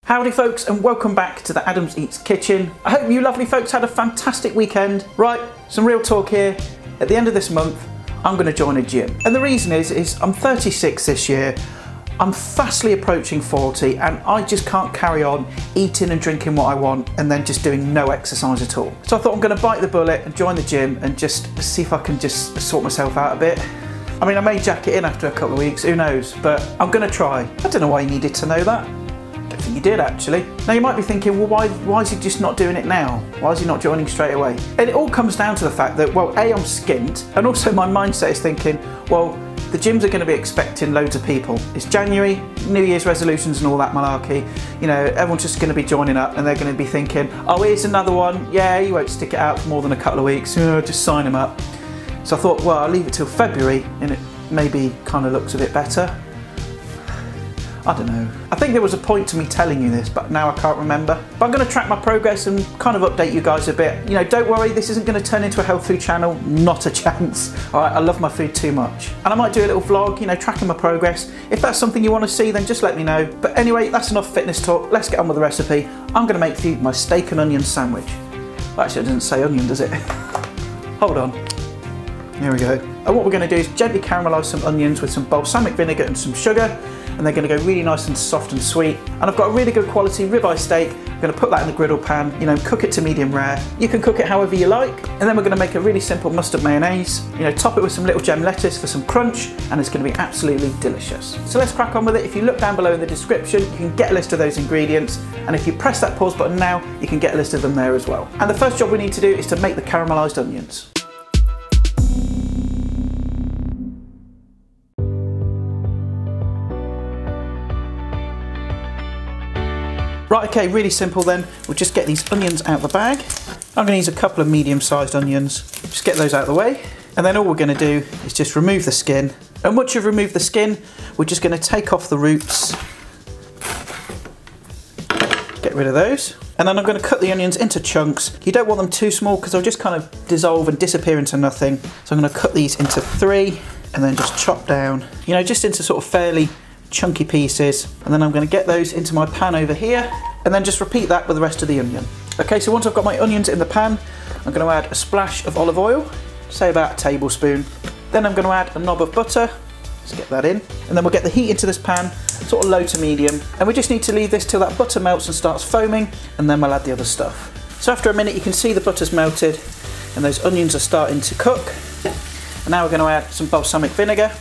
Howdy folks, and welcome back to the Adams Eats Kitchen. I hope you lovely folks had a fantastic weekend. Right, some real talk here. At the end of this month, I'm going to join a gym. And the reason is I'm 36 this year. I'm fastly approaching 40 and I just can't carry on eating and drinking what I want and then just doing no exercise at all. So I thought I'm going to bite the bullet and join the gym and just see if I can just sort myself out a bit. I mean, I may jack it in after a couple of weeks, who knows, but I'm going to try. I don't know why you needed to know that. I don't think you did actually. Now you might be thinking, well, why is he just not doing it now? Why is he not joining straight away? And it all comes down to the fact that, well, A, I'm skint, and also my mindset is thinking, well, the gyms are going to be expecting loads of people. It's January, New Year's resolutions and all that malarkey. You know, everyone's just going to be joining up and they're going to be thinking, oh, here's another one. Yeah, you won't stick it out for more than a couple of weeks. Just sign him up. So I thought, well, I'll leave it till February and it maybe kind of looks a bit better. I don't know. I think there was a point to me telling you this, but now I can't remember. But I'm going to track my progress and kind of update you guys a bit. You know, don't worry, this isn't going to turn into a health food channel. Not a chance. All right, I love my food too much. And I might do a little vlog, you know, tracking my progress. If that's something you want to see, then just let me know. But anyway, that's enough fitness talk. Let's get on with the recipe. I'm going to make for you my steak and onion sandwich. Well, actually, it doesn't say onion, does it? Hold on. Here we go. And what we're going to do is gently caramelise some onions with some balsamic vinegar and some sugar. And they're going to go really nice and soft and sweet. And I've got a really good quality ribeye steak. I'm going to put that in the griddle pan, you know, cook it to medium rare. You can cook it however you like. And then we're going to make a really simple mustard mayonnaise. You know, top it with some little gem lettuce for some crunch, and it's going to be absolutely delicious. So let's crack on with it. If you look down below in the description, you can get a list of those ingredients. And if you press that pause button now, you can get a list of them there as well. And the first job we need to do is to make the caramelised onions. Right, okay, really simple then. We'll just get these onions out of the bag. I'm going to use a couple of medium-sized onions. Just get those out of the way. And then all we're going to do is just remove the skin. And once you've removed the skin, we're just going to take off the roots. Get rid of those. And then I'm going to cut the onions into chunks. You don't want them too small because they'll just kind of dissolve and disappear into nothing. So I'm going to cut these into 3 and then just chop down, you know, just into sort of fairly chunky pieces. And then I'm going to get those into my pan over here and then just repeat that with the rest of the onion. Okay, so once I've got my onions in the pan, I'm going to add a splash of olive oil, say about a tablespoon. Then I'm going to add a knob of butter. Let's get that in. And then we'll get the heat into this pan, sort of low to medium. And we just need to leave this till that butter melts and starts foaming, and then we'll add the other stuff. So after a minute, you can see the butter's melted and those onions are starting to cook. And now we're going to add some balsamic vinegar.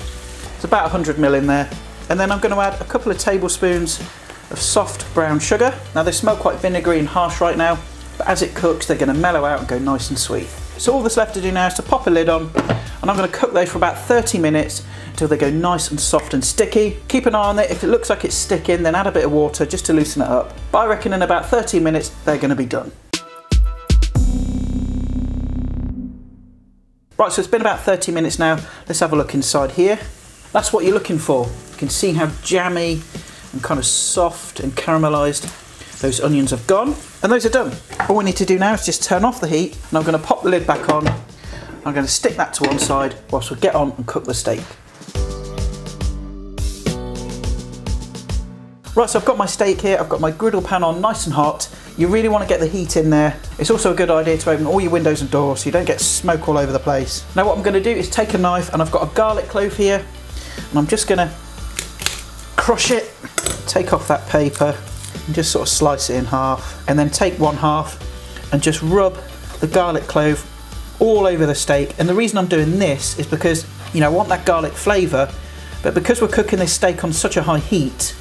It's about 100 ml in there. And then I'm going to add a couple of tablespoons of soft brown sugar. Now they smell quite vinegary and harsh right now, but as it cooks they're going to mellow out and go nice and sweet. So all that's left to do now is to pop a lid on, and I'm going to cook those for about 30 minutes until they go nice and soft and sticky. Keep an eye on it. If it looks like it's sticking, then add a bit of water just to loosen it up. But I reckon in about 30 minutes they're going to be done. Right, so it's been about 30 minutes now. Let's have a look inside here. That's what you're looking for. You can see how jammy and kind of soft and caramelised those onions have gone. And those are done. All we need to do now is just turn off the heat, and I'm going to pop the lid back on. I'm going to stick that to one side whilst we get on and cook the steak. Right, so I've got my steak here, I've got my griddle pan on nice and hot. You really want to get the heat in there. It's also a good idea to open all your windows and doors so you don't get smoke all over the place. Now what I'm going to do is take a knife, and I've got a garlic clove here, and I'm just going to crush it, take off that paper and just sort of slice it in half, and then take one half and just rub the garlic clove all over the steak. And the reason I'm doing this is because, you know, I want that garlic flavour, but because we're cooking this steak on such a high heat,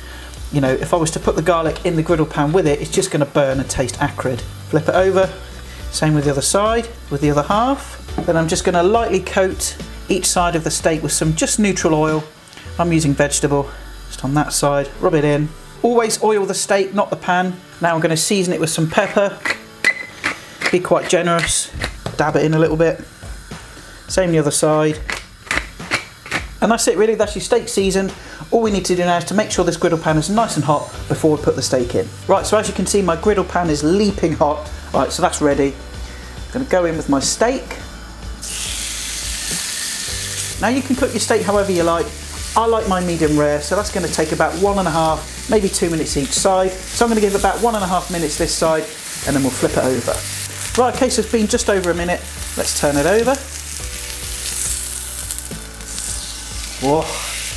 you know, if I was to put the garlic in the griddle pan with it, it's just going to burn and taste acrid. Flip it over, same with the other side, with the other half. Then I'm just going to lightly coat each side of the steak with some just neutral oil. I'm using vegetable, just on that side, rub it in. Always oil the steak, not the pan. Now I'm going to season it with some pepper. Be quite generous, dab it in a little bit. Same the other side. And that's it really, that's your steak seasoned. All we need to do now is to make sure this griddle pan is nice and hot before we put the steak in. Right, so as you can see, my griddle pan is leaping hot. Right, so that's ready. I'm going to go in with my steak. Now you can cook your steak however you like. I like mine medium rare, so that's going to take about 1.5 maybe 2 minutes each side. So I'm going to give about 1.5 minutes this side, and then we'll flip it over. Right, okay, so it's been just over a minute. Let's turn it over. Whoa,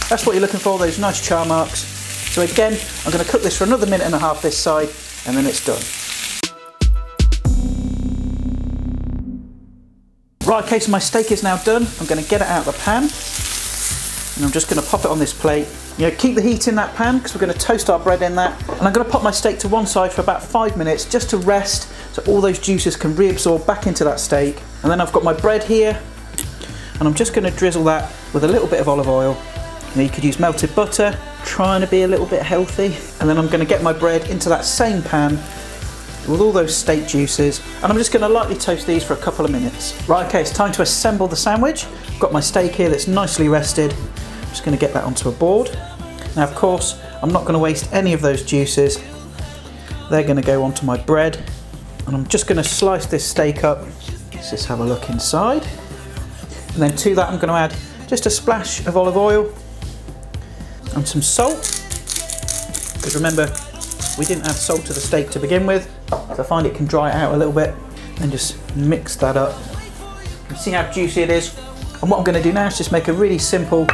that's what you're looking for, those nice char marks. So again, I'm going to cook this for another 1.5 minutes this side, and then it's done. Right, okay, so my steak is now done. I'm going to get it out of the pan, and I'm just going to pop it on this plate. You know, keep the heat in that pan because we're going to toast our bread in that. And I'm going to pop my steak to one side for about 5 minutes just to rest, so all those juices can reabsorb back into that steak. And then I've got my bread here, and I'm just going to drizzle that with a little bit of olive oil. You know, you could use melted butter, trying to be a little bit healthy. And then I'm going to get my bread into that same pan with all those steak juices, and I'm just going to lightly toast these for a couple of minutes. Right, okay, it's time to assemble the sandwich. I've got my steak here that's nicely rested. I'm just going to get that onto a board. Now, of course, I'm not going to waste any of those juices. They're going to go onto my bread, and I'm just going to slice this steak up. Let's just have a look inside. And then to that, I'm going to add just a splash of olive oil and some salt, because remember, we didn't add salt to the steak to begin with, so I find it can dry it out a little bit. And just mix that up. You see how juicy it is? And what I'm going to do now is just make a really simple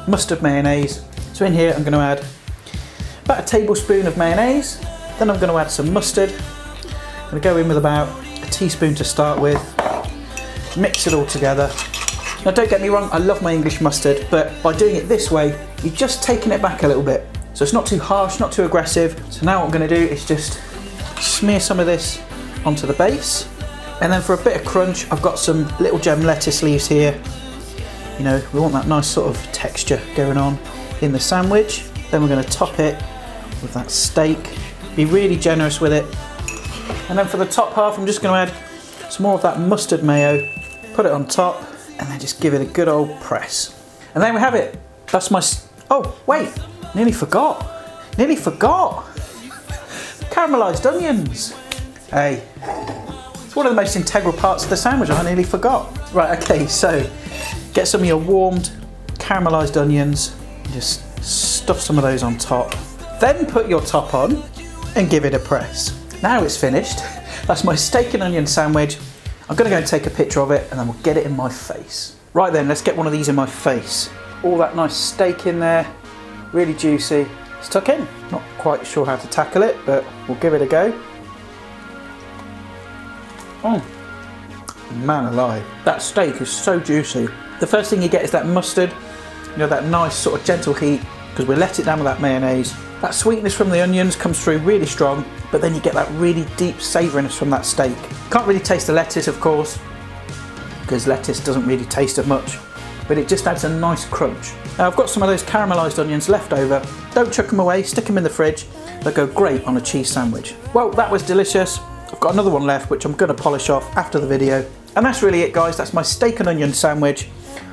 mustard mayonnaise. So in here I'm going to add about a tablespoon of mayonnaise, then I'm going to add some mustard. I'm going to go in with about a teaspoon to start with, mix it all together. Now don't get me wrong, I love my English mustard, but by doing it this way, you're just taking it back a little bit. So it's not too harsh, not too aggressive. So now what I'm going to do is just smear some of this onto the base. And then for a bit of crunch, I've got some little gem lettuce leaves here. You know, we want that nice sort of texture going on in the sandwich. Then we're going to top it with that steak. Be really generous with it. And then for the top half, I'm just going to add some more of that mustard mayo, put it on top, and then just give it a good old press. And there we have it. That's my... Oh, wait. Nearly forgot. Caramelised onions. Hey, it's one of the most integral parts of the sandwich. I nearly forgot. Right, okay, so get some of your warmed caramelised onions. Just stuff some of those on top. Then put your top on and give it a press. Now it's finished. That's my steak and onion sandwich. I'm gonna go and take a picture of it, and then we'll get it in my face. Right then, let's get one of these in my face. All that nice steak in there. Really juicy, stuck in. Not quite sure how to tackle it, but we'll give it a go. Oh, man alive. That steak is so juicy. The first thing you get is that mustard, you know, that nice sort of gentle heat, because we let it down with that mayonnaise. That sweetness from the onions comes through really strong, but then you get that really deep savouriness from that steak. Can't really taste the lettuce, of course, because lettuce doesn't really taste of much, but it just adds a nice crunch. Now I've got some of those caramelised onions left over. Don't chuck them away, stick them in the fridge. They'll go great on a cheese sandwich. Well, that was delicious. I've got another one left, which I'm going to polish off after the video. And that's really it, guys. That's my steak and onion sandwich.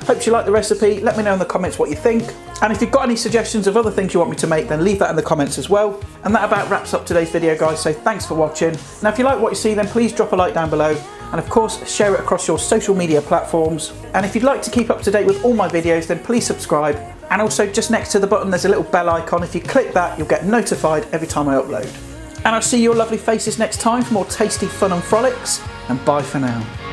Hope you like the recipe. Let me know in the comments what you think. And if you've got any suggestions of other things you want me to make, then leave that in the comments as well. And that about wraps up today's video, guys. So thanks for watching. Now, if you like what you see, then please drop a like down below. And of course, share it across your social media platforms. And if you'd like to keep up to date with all my videos, then please subscribe. And also, just next to the button, there's a little bell icon. If you click that, you'll get notified every time I upload. And I'll see your lovely faces next time for more tasty fun and frolics. And bye for now.